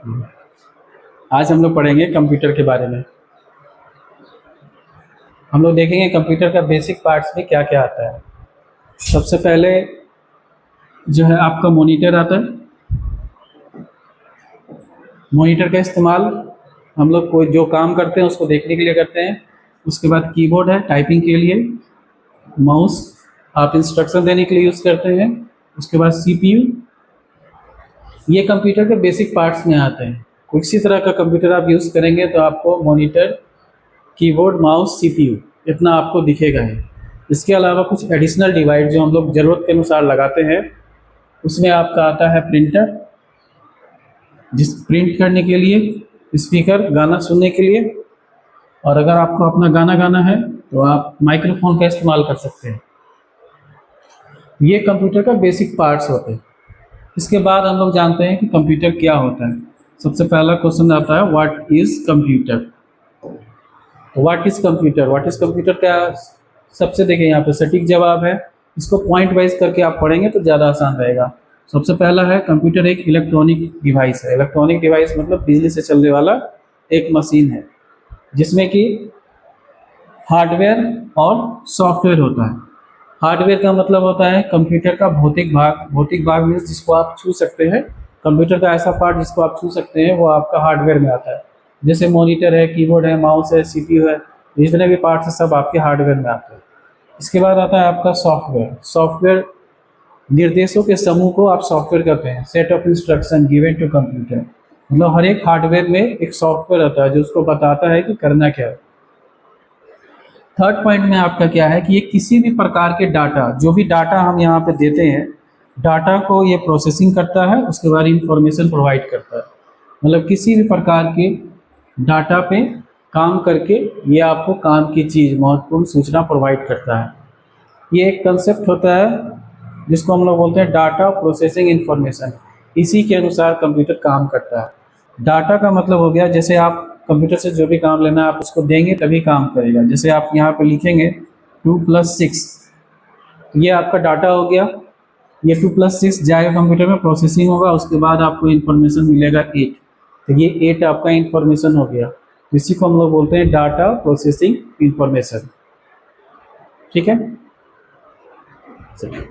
आज हम लोग पढ़ेंगे कंप्यूटर के बारे में। हम लोग देखेंगे कंप्यूटर का बेसिक पार्ट्स में क्या क्या आता है। सबसे पहले जो है आपका मॉनिटर आता है। मॉनिटर का इस्तेमाल हम लोग कोई जो काम करते हैं उसको देखने के लिए करते हैं। उसके बाद कीबोर्ड है टाइपिंग के लिए, माउस आप इंस्ट्रक्शन देने के लिए यूज़ करते हैं। उसके बाद सीपीयू, ये कंप्यूटर के बेसिक पार्ट्स में आते हैं। किसी तरह का कंप्यूटर आप यूज़ करेंगे तो आपको मॉनिटर, कीबोर्ड, माउस, सीपीयू इतना आपको दिखेगा ही। इसके अलावा कुछ एडिशनल डिवाइस जो हम लोग ज़रूरत के अनुसार लगाते हैं, उसमें आपका आता है प्रिंटर, जिस प्रिंट करने के लिए, स्पीकर गाना सुनने के लिए, और अगर आपको अपना गाना गाना है तो आप माइक्रोफोन का इस्तेमाल कर सकते हैं। ये कंप्यूटर का बेसिक पार्ट्स होते हैं। इसके बाद हम लोग जानते हैं कि कंप्यूटर क्या होता है। सबसे पहला क्वेश्चन आता है what is computer. What is computer, what is computer का सबसे देखिए यहाँ पे सटीक जवाब है। इसको पॉइंट वाइज करके आप पढ़ेंगे तो ज़्यादा आसान रहेगा। सबसे पहला है कंप्यूटर एक इलेक्ट्रॉनिक डिवाइस है। इलेक्ट्रॉनिक डिवाइस मतलब बिजली से चलने वाला एक मशीन है, जिसमें कि हार्डवेयर और सॉफ्टवेयर होता है। हार्डवेयर का मतलब होता है कंप्यूटर का भौतिक भाग। भौतिक भाग मीन्स जिसको आप छू सकते हैं। कंप्यूटर का ऐसा पार्ट जिसको आप छू सकते हैं वो आपका हार्डवेयर में आता है। जैसे मॉनिटर है, कीबोर्ड है, माउस है, सीपीयू है, जितने भी पार्ट्स हैं सब आपके हार्डवेयर में आते हैं। इसके बाद आता है आपका सॉफ्टवेयर। सॉफ्टवेयर निर्देशों के समूह को आप सॉफ्टवेयर कहते हैं। Set of instruction given to computer, मतलब हर एक हार्डवेयर में एक सॉफ्टवेयर आता है जो उसको बताता है कि करना क्या है। थर्ड पॉइंट में आपका क्या है कि ये किसी भी प्रकार के डाटा, जो भी डाटा हम यहाँ पे देते हैं, डाटा को ये प्रोसेसिंग करता है, उसके बाद इंफॉर्मेशन प्रोवाइड करता है। मतलब किसी भी प्रकार के डाटा पे काम करके ये आपको काम की चीज़, महत्वपूर्ण सूचना प्रोवाइड करता है। ये एक कंसेप्ट होता है जिसको हम लोग बोलते हैं डाटा प्रोसेसिंग इंफॉर्मेशन। इसी के अनुसार कंप्यूटर काम करता है। डाटा का मतलब हो गया, जैसे आप कंप्यूटर से जो भी काम लेना है आप उसको देंगे तभी काम करेगा। जैसे आप यहाँ पे लिखेंगे 2+6, ये आपका डाटा हो गया। ये 2+6 जाएगा कंप्यूटर में, प्रोसेसिंग होगा, उसके बाद आपको इन्फॉर्मेशन मिलेगा 8। तो ये 8 आपका इन्फॉर्मेशन हो गया। इसी को हम लोग बोलते हैं डाटा प्रोसेसिंग इंफॉर्मेशन। ठीक है, चलिए।